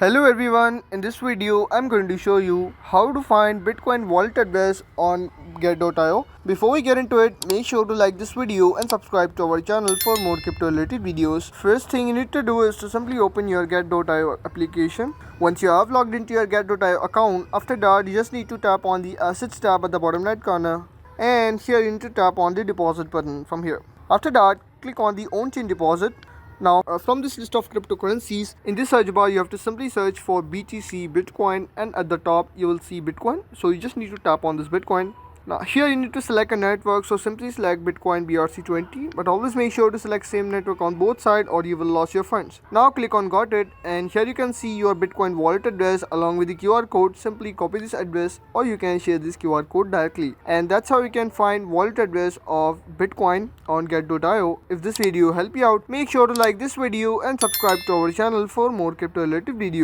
Hello everyone, in this video I'm going to show you how to find Bitcoin wallet address on get.io. Before we get into it, make sure to like this video and subscribe to our channel for more crypto related videos. First thing you need to do is to simply open your get.io application. Once you have logged into your get.io account, after that you just need to tap on the assets tab at the bottom right corner, and here you need to tap on the deposit button from here. After that, click on the on-chain deposit. Now, from this list of cryptocurrencies, in this search bar, you have to simply search for BTC, Bitcoin, and at the top, you will see Bitcoin. So, you just need to tap on this Bitcoin. Now, here you need to select a network. So, simply select Bitcoin BRC20, but always make sure to select same network on both sides or you will lose your funds. Now, click on Got It, and here you can see your Bitcoin wallet address along with the QR code. Simply copy this address or you can share this QR code directly. And that's how you can find wallet address of Bitcoin on get.io. If this video helped you out, make sure to like this video and subscribe to our channel for more crypto related videos.